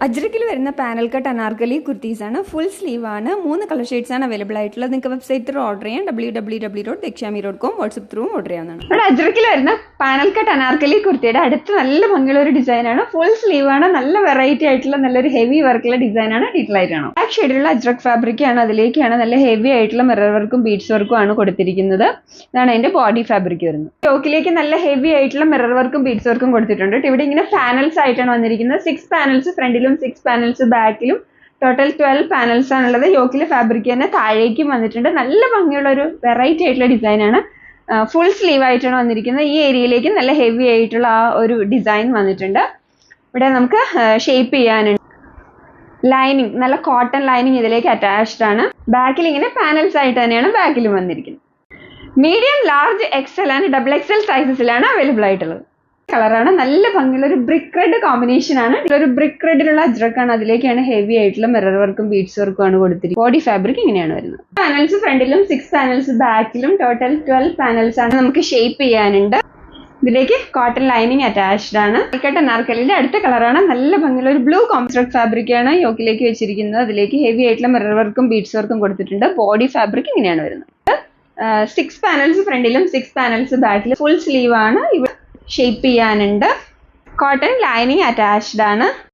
അജ്രക്കിൽ വരുന്ന panel cut Anarkali കുർത്തീസാണ്. Full സ്ലീവാണ്. 3 കളർ ഷെയ്ഡ്സാണ് അവൈലബിൾ ആയിട്ടുള്ളത്. നിങ്ങൾക്ക് വെബ്സൈറ്റ് ത്രൂ ഓർഡർ ചെയ്യാം. www.dekshami.com വാട്സ്ആപ്പ് ത്രൂ ഓർഡർ ചെയ്യാവുന്നതാണ്. ഇവിടെ അജ്രക്കിൽ വരുന്ന പാനൽ കട്ട് അനാർക്കലി കുർത്തിയുടെ അടുത്ത് നല്ല ഭംഗിയുള്ള ഒരു ഡിസൈനാണ്. ഫുൾ സ്ലീവാണ്. നല്ല വെറൈറ്റി ആയിട്ടുള്ള നല്ലൊരു ഹെവി വർക്കുള്ള ഡിസൈനാണ്. ഡീറ്റെയിൽ ആയിട്ടാണ് ബ്ലാക്ക് ഷെയ്ഡിലുള്ള അജ്രക് ഫാബ്രിക് ആണ്. അതിലേക്കാണ് നല്ല ഹെവി ആയിട്ടുള്ള മിറർ വർക്കും ബീഡ്സ് വർക്കും ആണ് കൊടുത്തിരിക്കുന്നത്. ഇതാണ് അതിന്റെ ബോഡി ഫാബ്രിക് വരുന്നത്. യോക്കിലേക്ക് നല്ല ഹെവി ആയിട്ടുള്ള മിറർ വർക്കും ബീഡ്സ് വർക്കും കൊടുത്തിട്ടുണ്ട്. ഇവിടെ ഇങ്ങനെ പാനൽസ് ആയിട്ടാണ് വന്നിരിക്കുന്നത്. 6 പാനൽസ് ഫ്രണ്ടിലും 6 പാനൽസ് ബാക്കിലും ടോട്ടൽ 12 പാനൽസ് ആണുള്ളത്. യോക്കിലെ ഫാബ്രിക് തന്നെ താഴേക്കും വന്നിട്ടുണ്ട്. നല്ല ഭംഗിയുള്ള ഒരു വെറൈറ്റി ആയിട്ടുള്ള ഡിസൈനാണ്. ഫുൾ സ്ലീവ് ആയിട്ടാണ് വന്നിരിക്കുന്നത്. ഈ ഏരിയയിലേക്ക് നല്ല ഹെവി ആയിട്ടുള്ള ആ ഒരു ഡിസൈൻ വന്നിട്ടുണ്ട്. ഇവിടെ നമുക്ക് ഷേപ്പ് ചെയ്യാനുണ്ട്. ലൈനിങ് നല്ല കോട്ടൺ ലൈനിങ് ഇതിലേക്ക് അറ്റാച്ച്ഡ് ആണ്. ബാക്കിൽ ഇങ്ങനെ പാനൽസ് ആയിട്ട് തന്നെയാണ് ബാക്കിലും വന്നിരിക്കുന്നത്. Medium, large, XL and double XL സൈസസിലാണ് അവൈലബിൾ ആയിട്ടുള്ളത്. കളറാണ്. നല്ല ഭംഗിയുള്ള ഒരു ബ്രിക്ക് റെഡ് കോമ്പിനേഷൻ ആണ്. ഒരു ബ്രിക്ക് റെഡിലുള്ള അജ്രക്കാണ്. അതിലേക്കാണ് ഹെവി ആയിട്ടുള്ള മിറർ വർക്കും ബീഡ്സ് വർക്കും ആണ് കൊടുത്തിരിക്കുന്നത്. ബോഡി ഫാബ്രിക് ഇങ്ങനെയാണ് വരുന്നത്. പാനൽസ് ഫ്രണ്ടിലും 6 പാനൽസ് ബാക്കിലും ടോട്ടൽ 12 പാനൽസ് ആണ് നമുക്ക് ഷേപ്പ് ചെയ്യാനുണ്ട്. ഇതിലേക്ക് കോട്ടൺ ലൈനിങ് അറ്റാച്ച്ഡ് ആണ്. കട്ട് അനാർക്കലിന്റെ അടുത്ത കളറാണ്. നല്ല ഭംഗിയുള്ള ഒരു ബ്ലൂ കോംസ്ട്രക്ട് ഫാബ്രിക് ആണ് യോക്കിലേക്ക് വെച്ചിരിക്കുന്നത്. അതിലേക്ക് ഹെവി ആയിട്ടുള്ള മിറർ വർക്കും ബീഡ്സ് വർക്കും കൊടുത്തിട്ടുണ്ട്. ബോഡി ഫാബ്രിക് ഇങ്ങനെയാണ് വരുന്നത്. 6 പാനൽസ് ഫ്രണ്ടിലും 6 പാനൽസ് ബാക്കിലും ഫുൾ സ്ലീവ് ആണ്. ഇവിടെ ഷേപ്പ് ചെയ്യാനുണ്ട്. കോട്ടൺ ലൈനിങ് അറ്റാച്ച്ഡ് ആണ്.